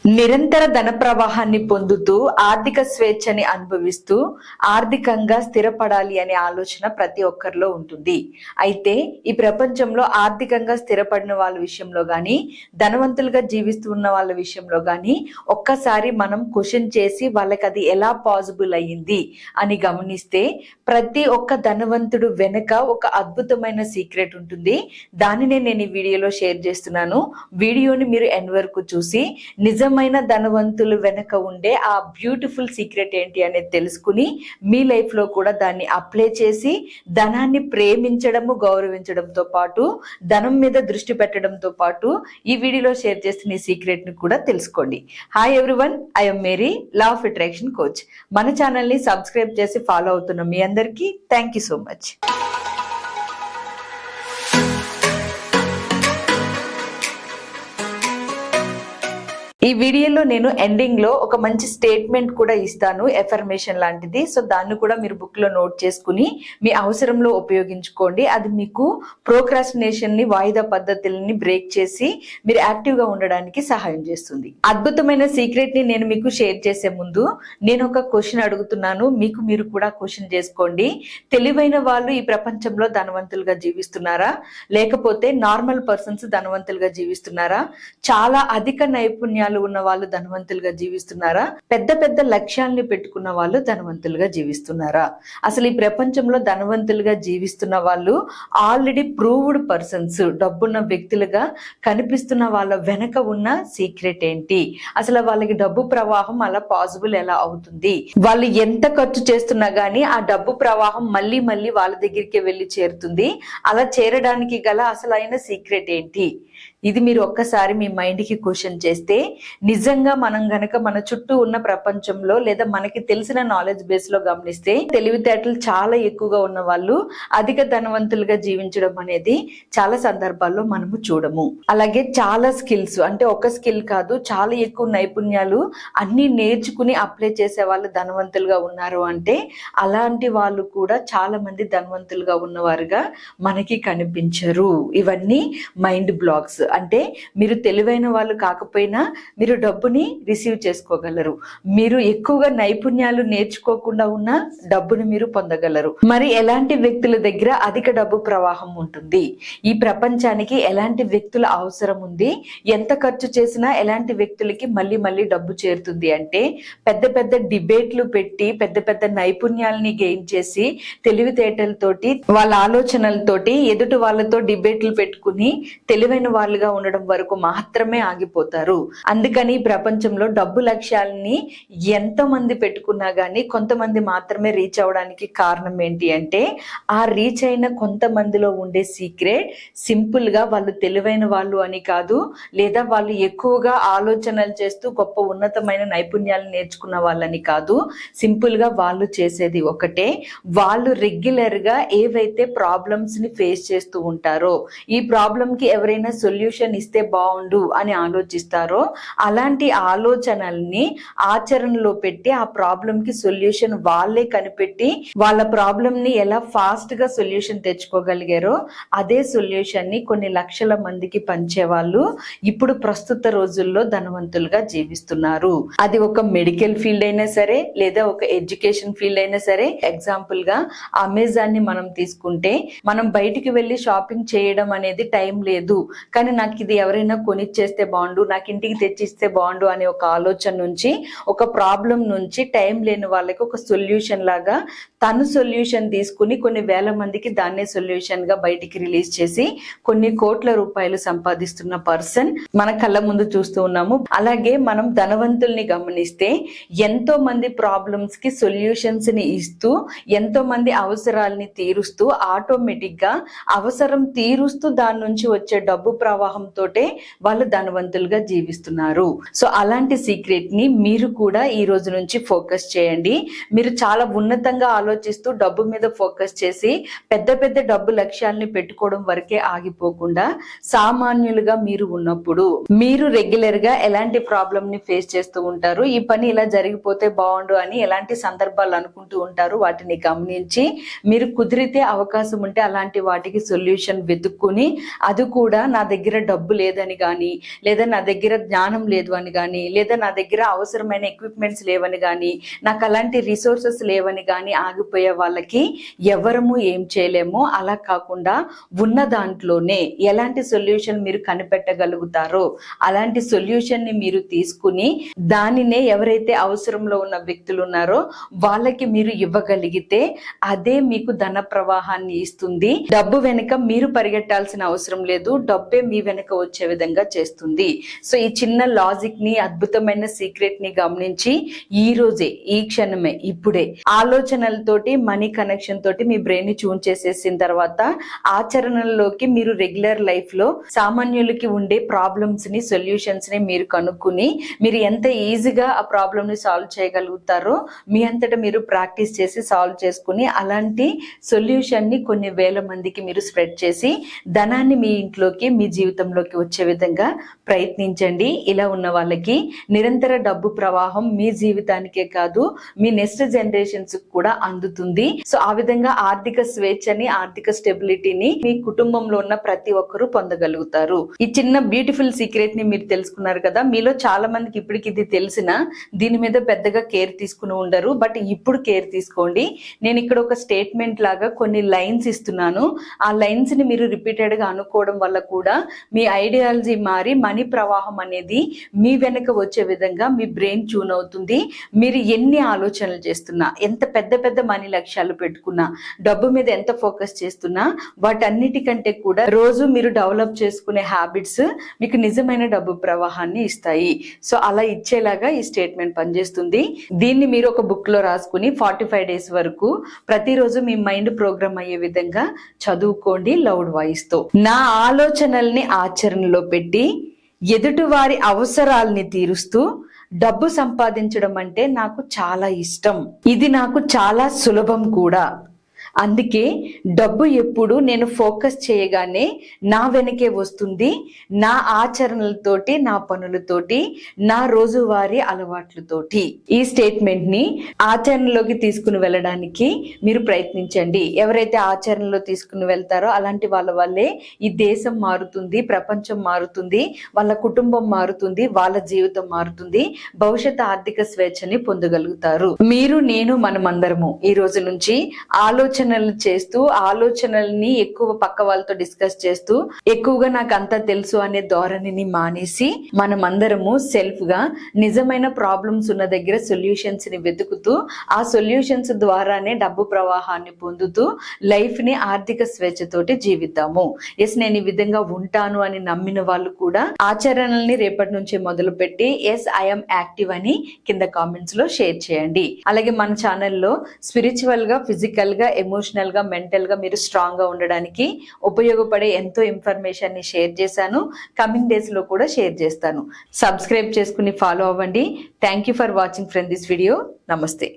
నిరంతర ధన ప్రవాహాన్ని పొందుతూ ఆర్థిక స్వేచ్ఛని అనుభవిస్తూ ఆర్థికంగా స్థిరపడాలి అనే ఆలోచన ప్రతి ఒక్కరిలో ఉంటుంది. అయితే ఈ ప్రపంచంలో ఆర్థికంగా స్థిరపడిన వాళ్ళ విషయంలో కానీ ధనవంతులుగా జీవిస్తున్న వాళ్ళ విషయంలో కానీ ఒక్కసారి మనం క్వశ్చన్ చేసి వాళ్ళకి అది ఎలా పాసిబుల్ అయ్యింది అని గమనిస్తే ప్రతి ఒక్క ధనవంతుడు వెనుక ఒక అద్భుతమైన సీక్రెట్ ఉంటుంది. దానినే నేను ఈ వీడియోలో షేర్ చేస్తున్నాను. వీడియోని మీరు ఎండ్ వరకు చూసి నిజమైన ధనవంతులు వెనక ఉండే ఆ బ్యూటిఫుల్ సీక్రెట్ ఏంటి అనేది తెలుసుకుని మీ లైఫ్ లో కూడా దాన్ని అప్లై చేసి ధనాన్ని ప్రేమించడము, గౌరవించడంతో పాటు ధనం మీద దృష్టి పెట్టడంతో పాటు ఈ వీడియోలో షేర్ చేస్తున్న ఈ సీక్రెట్ ని కూడా తెలుసుకోండి. Hi everyone, I'm Mary, law of attraction coach. మన ఛానల్ ని సబ్స్క్రైబ్ చేసి ఫాలో అవుతున్న మీ అందరికీ థ్యాంక్ యూ సో మచ్. ఈ వీడియోలో నేను ఎండింగ్ లో ఒక మంచి స్టేట్మెంట్ కూడా ఇస్తాను, ఎఫర్మేషన్ లాంటిది. సో దాన్ని కూడా మీరు బుక్ లో నోట్ చేసుకుని మీ అవసరంలో ఉపయోగించుకోండి. అది మీకు ప్రోక్రాస్టినేషన్ ని, వాయిదా పద్ధతులని బ్రేక్ చేసి మీరు యాక్టివ్ గా ఉండడానికి సహాయం చేస్తుంది. అద్భుతమైన సీక్రెట్ ని నేను మీకు షేర్ చేసే ముందు నేను ఒక క్వశ్చన్ అడుగుతున్నాను, మీకు మీరు కూడా క్వశ్చన్ చేసుకోండి. తెలివైన వాళ్ళు ఈ ప్రపంచంలో ధనవంతులుగా జీవిస్తున్నారా, లేకపోతే నార్మల్ పర్సన్స్ ధనవంతులుగా జీవిస్తున్నారా? చాలా అధిక నైపుణ్యాలు ఉన్న వాళ్ళు ధనవంతులుగా జీవిస్తున్నారా? పెద్ద పెద్ద లక్ష్యాలని పెట్టుకున్న వాళ్ళు ధనవంతులుగా జీవిస్తున్నారా? అసలు ఈ ప్రపంచంలో ధనవంతులుగా జీవిస్తున్న వాళ్ళు ఆల్రెడీ ప్రూవ్డ్ పర్సన్స్, డబ్బున్న వ్యక్తులుగా కనిపిస్తున్న వాళ్ళ వెనక ఉన్న సీక్రెట్ ఏంటి? అసలు వాళ్ళకి డబ్బు ప్రవాహం అలా పాసిబుల్ ఎలా అవుతుంది? వాళ్ళు ఎంత ఖర్చు చేస్తున్నా గానీ ఆ డబ్బు ప్రవాహం మళ్ళీ మళ్ళీ వాళ్ళ దగ్గరికి వెళ్ళి చేరుతుంది. అలా చేరడానికి గల అసలైన సీక్రెట్ ఏంటి? ఇది మీరు ఒక్కసారి మీ మైండ్ కి క్వశ్చన్ చేస్తే నిజంగా మనం గనక మన చుట్టూ ఉన్న ప్రపంచంలో లేదా మనకి తెలిసిన నాలెడ్జ్ బేస్ లో గమనిస్తే తెలివితేటలు చాలా ఎక్కువగా ఉన్న వాళ్ళు అధిక ధనవంతులుగా జీవించడం అనేది చాలా సందర్భాల్లో మనము చూడము. అలాగే చాలా స్కిల్స్, అంటే ఒక స్కిల్ కాదు, చాలా ఎక్కువ నైపుణ్యాలు అన్ని నేర్చుకుని అప్లై చేసే వాళ్ళు ధనవంతులుగా ఉన్నారు అంటే అలాంటి వాళ్ళు కూడా చాలా మంది ధనవంతులుగా ఉన్నవారుగా మనకి కనిపించరు. ఇవన్నీ మైండ్ బ్లాక్స్. అంటే మీరు తెలివైన వాళ్ళు కాకపోయినా మీరు డబ్బుని రిసీవ్ చేసుకోగలరు. మీరు ఎక్కువగా నైపుణ్యాలు నేర్చుకోకుండా ఉన్న డబ్బుని మీరు పొందగలరు. మరి ఎలాంటి వ్యక్తుల దగ్గర అధిక డబ్బు ప్రవాహం ఉంటుంది? ఈ ప్రపంచానికి ఎలాంటి వ్యక్తుల అవసరం ఉంది? ఎంత ఖర్చు చేసినా ఎలాంటి వ్యక్తులకి మళ్ళీ మళ్ళీ డబ్బు చేరుతుంది? అంటే పెద్ద పెద్ద డిబేట్లు పెట్టి పెద్ద పెద్ద నైపుణ్యాలని గెయిన్ చేసి తెలివితేటలతోటి వాళ్ళ ఆలోచనలతోటి ఎదుటి వాళ్ళతో డిబేట్లు పెట్టుకుని తెలివైన వాళ్ళుగా ఉండడం వరకు మాత్రమే ఆగిపోతారు. అందుకని ప్రపంచంలో డబ్బు లక్ష్యాలని ఎంత మంది పెట్టుకున్నా గానీ కొంతమంది మాత్రమే రీచ్ అవడానికి కారణం ఏంటి అంటే ఆ రీచ్ అయిన కొంతమందిలో ఉండే సీక్రెట్ సింపుల్ గా వాళ్ళు తెలివైన వాళ్ళు అని కాదు, లేదా వాళ్ళు ఎక్కువగా ఆలోచనలు చేస్తూ గొప్ప ఉన్నతమైన నైపుణ్యాలు నేర్చుకున్న వాళ్ళని కాదు. సింపుల్ గా వాళ్ళు చేసేది ఒకటే, వాళ్ళు రెగ్యులర్ గా ఏవైతే ప్రాబ్లమ్స్ ని ఫేస్ చేస్తూ ఉంటారో, ఈ ప్రాబ్లం కి ఎవరైనా సొల్యూషన్ ఇస్తే బాగుండు అని ఆలోచిస్తారో అలాంటి ఆలోచనల్ని ఆచరణలో పెట్టి ఆ ప్రాబ్లం కి సొల్యూషన్ వాళ్ళే కనిపెట్టి వాళ్ళ ప్రాబ్లం ని ఎలా ఫాస్ట్ గా సొల్యూషన్ తెచ్చుకోగలిగారో అదే సొల్యూషన్ ని కొన్ని లక్షల మందికి పంచే వాళ్ళు ఇప్పుడు ప్రస్తుత రోజుల్లో ధనవంతులుగా జీవిస్తున్నారు. అది ఒక మెడికల్ ఫీల్డ్ అయినా సరే, లేదా ఒక ఎడ్యుకేషన్ ఫీల్డ్ అయినా సరే. ఎగ్జాంపుల్ గా అమెజాన్ ని మనం తీసుకుంటే, మనం బయటికి వెళ్ళి షాపింగ్ చేయడం అనేది టైం లేదు, కానీ నాకు ఇది ఎవరైనా కొనిచ్చేస్తే బాగుండు, నాకు ఇంటికి తెచ్చిస్తే బాగుండు అనే ఒక ఆలోచన నుంచి, ఒక ప్రాబ్లం నుంచి టైం లేని వాళ్ళకి ఒక సొల్యూషన్ లాగా తను సొల్యూషన్ తీసుకుని కొన్ని వేల మందికి దాన్నే సొల్యూషన్ గా బయటికి రిలీజ్ చేసి కొన్ని కోట్ల రూపాయలు సంపాదిస్తున్న పర్సన్ మన కళ్ళ ముందు చూస్తూ ఉన్నాము. అలాగే మనం ధనవంతుల్ని గమనిస్తే ఎంతో మంది ప్రాబ్లమ్స్ కి సొల్యూషన్స్ ని ఇస్తూ, ఎంతో మంది అవసరాలని తీరుస్తూ, ఆటోమేటిక్ గా అవసరం తీరుస్తూ దాని నుంచి వచ్చే డబ్బు ప్రవాహంతో వాళ్ళు ధనవంతులుగా జీవిస్తున్నారు. సో అలాంటి సీక్రెట్ ని మీరు కూడా ఈ రోజు నుంచి ఫోకస్ చేయండి. మీరు చాలా ఉన్నతంగా ఆలోచిస్తూ డబ్బు మీద ఫోకస్ చేసి పెద్ద పెద్ద డబ్బు లక్ష్యాలని పెట్టుకోవడం వరకే ఆగిపోకుండా సామాన్యులుగా మీరు ఉన్నప్పుడు మీరు రెగ్యులర్ గా ఎలాంటి ప్రాబ్లం ని ఫేస్ చేస్తూ ఉంటారు, ఈ పని ఇలా జరిగిపోతే బాగుండు అని ఎలాంటి సందర్భాలు అనుకుంటూ ఉంటారు, వాటిని గమనించి మీరు కుదిరితే అవకాశం ఉంటే అలాంటి వాటికి సొల్యూషన్ వెతుక్కుని అది కూడా నా దగ్గర దగ్గర డబ్బు లేదని కానీ, లేదా నా దగ్గర జ్ఞానం లేదు అని కానీ, లేదా నా దగ్గర అవసరమైన ఎక్విప్మెంట్స్ లేవని కానీ, నాకు అలాంటి రిసోర్సెస్ లేవని కానీ ఆగిపోయే వాళ్ళకి ఎవరము ఏం చేయలేము. అలా కాకుండా ఉన్న దాంట్లోనే ఎలాంటి సొల్యూషన్ మీరు కనిపెట్టగలుగుతారో అలాంటి సొల్యూషన్ ని మీరు తీసుకుని దానినే ఎవరైతే అవసరంలో ఉన్న వ్యక్తులు ఉన్నారో వాళ్ళకి మీరు ఇవ్వగలిగితే అదే మీకు ధన ప్రవాహాన్ని ఇస్తుంది. డబ్బు వెనుక మీరు పరిగెట్టాల్సిన అవసరం లేదు, డబ్బే మీ వెనుక వచ్చే విధంగా చేస్తుంది. సో ఈ చిన్న లాజిక్ ని, అద్భుతమైన సీక్రెట్ ని గమనించి ఈ రోజే, ఈ క్షణమే, ఇప్పుడే ఆలోచనలతోటి, మనీ కనెక్షన్ తోటి మీ బ్రెయిన్ ని ట్యూన్ చేసేసిన తర్వాత ఆచరణలోకి మీరు రెగ్యులర్ లైఫ్ లో సామాన్యులకి ఉండే ప్రాబ్లమ్స్ ని, సొల్యూషన్స్ ని మీరు కనుక్కుని మీరు ఎంత ఈజీగా ఆ ప్రాబ్లమ్ ని సాల్వ్ చేయగలుగుతారో మీ అంతటా మీరు ప్రాక్టీస్ చేసి సాల్వ్ చేసుకుని అలాంటి సొల్యూషన్ ని కొన్ని వేల మందికి మీరు స్ప్రెడ్ చేసి ధనాన్ని మీ ఇంట్లోకి, మీ జీవితంలోకి వచ్చే విధంగా ప్రయత్నించండి. ఇలా ఉన్న వాళ్ళకి నిరంతర డబ్బు ప్రవాహం మీ జీవితానికే కాదు, మీ నెక్స్ట్ జనరేషన్స్ కూడా అందుతుంది. సో ఆ విధంగా ఆర్థిక స్వేచ్ఛని, ఆర్థిక స్టెబిలిటీని మీ కుటుంబంలో ఉన్న ప్రతి ఒక్కరూ పొందగలుగుతారు. ఈ చిన్న బ్యూటిఫుల్ సీక్రెట్ ని మీరు తెలుసుకున్నారు కదా. మీలో చాలా మందికి ఇప్పటికి ఇది తెలిసిన దీని మీద పెద్దగా కేర్ తీసుకుని ఉండరు, బట్ ఇప్పుడు కేర్ తీసుకోండి. నేను ఇక్కడ ఒక స్టేట్మెంట్ లాగా కొన్ని లైన్స్ ఇస్తున్నాను. ఆ లైన్స్ ని మీరు రిపీటెడ్ గా అనుకోవడం వల్ల కూడా మీ ఐడియాలజీ మారి మనీ ప్రవాహం అనేది మీ వెనక వచ్చే విధంగా మీ బ్రెయిన్ ట్యూన్ అవుతుంది. మీరు ఎన్ని ఆలోచనలు చేస్తున్నా, ఎంత పెద్ద పెద్ద మనీ లక్ష్యాలు పెట్టుకున్నా, డబ్బు మీద ఎంత ఫోకస్ చేస్తున్నా, వాటన్నిటికంటే కూడా రోజు మీరు డెవలప్ చేసుకునే హ్యాబిట్స్ మీకు నిజమైన డబ్బు ప్రవాహాన్ని ఇస్తాయి. సో అలా ఇచ్చేలాగా ఈ స్టేట్మెంట్ పనిచేస్తుంది. దీన్ని మీరు ఒక బుక్ లో రాసుకుని 45 days వరకు ప్రతిరోజు మీ మైండ్ ప్రోగ్రామ్ అయ్యే విధంగా చదువుకోండి లౌడ్ వాయిస్ తో. నా ఆలోచనల్ని ఆచరణలో పెట్టి ఎదుటి వారి అవసరాల్ని తీరుస్తూ డబ్బు సంపాదించడం అంటే నాకు చాలా ఇష్టం. ఇది నాకు చాలా సులభం కూడా. అందుకే డబ్బు ఎప్పుడు నేను ఫోకస్ చేయగానే నా వెనకే వస్తుంది. నా ఆచరణలతోటి, నా పనులతోటి, నా రోజువారీ అలవాట్లతోటి. ఈ స్టేట్మెంట్ ని ఆచరణలోకి తీసుకుని వెళ్ళడానికి మీరు ప్రయత్నించండి. ఎవరైతే ఆచరణలో తీసుకుని వెళ్తారో అలాంటి వాళ్ళ వల్లే ఈ దేశం మారుతుంది, ప్రపంచం మారుతుంది, వాళ్ళ కుటుంబం మారుతుంది, వాళ్ళ జీవితం మారుతుంది, భవిష్యత్ ఆర్థిక స్వేచ్ఛని పొందగలుగుతారు. మీరు, నేను, మనమందరము ఈ రోజు నుంచి ఆలోచనలు చేస్తూ, ఆలోచనల్ని ఎక్కువ పక్క వాళ్ళతో డిస్కస్ చేస్తూ, ఎక్కువగా నాకు అంతా తెలుసు అనే ధోరణిని మానేసి మనమందరము సెల్ఫ్ గా నిజమైన ప్రాబ్లమ్స్ ఉన్న దగ్గర సొల్యూషన్స్ ని వెతుకుతూ, ఆ సొల్యూషన్స్ ద్వారానే డబ్బు ప్రవాహాన్ని పొందుతూ లైఫ్ ని ఆర్థిక స్వేచ్ఛతోటి జీవిద్దాము. ఎస్, నేను ఈ విధంగా ఉంటాను అని నమ్మిన వాళ్ళు కూడా ఆచరణల్ని రేపటి నుంచి మొదలు పెట్టి ఎస్ ఐఎమ్ యాక్టివ్ అని కింద కామెంట్స్ లో షేర్ చేయండి. అలాగే మన ఛానల్లో స్పిరిచువల్ గా, ఫిజికల్ గా, ఎమోషనల్ గా, మెంటల్ గా మీరు స్ట్రాంగ్ గా ఉండడానికి ఉపయోగపడే ఎంతో ఇన్ఫర్మేషన్ ని షేర్ చేశాను. కమింగ్ డేస్ లో కూడా షేర్ చేస్తాను. సబ్స్క్రైబ్ చేసుకుని ఫాలో అవ్వండి. Thank you for watching friend this video. నమస్తే.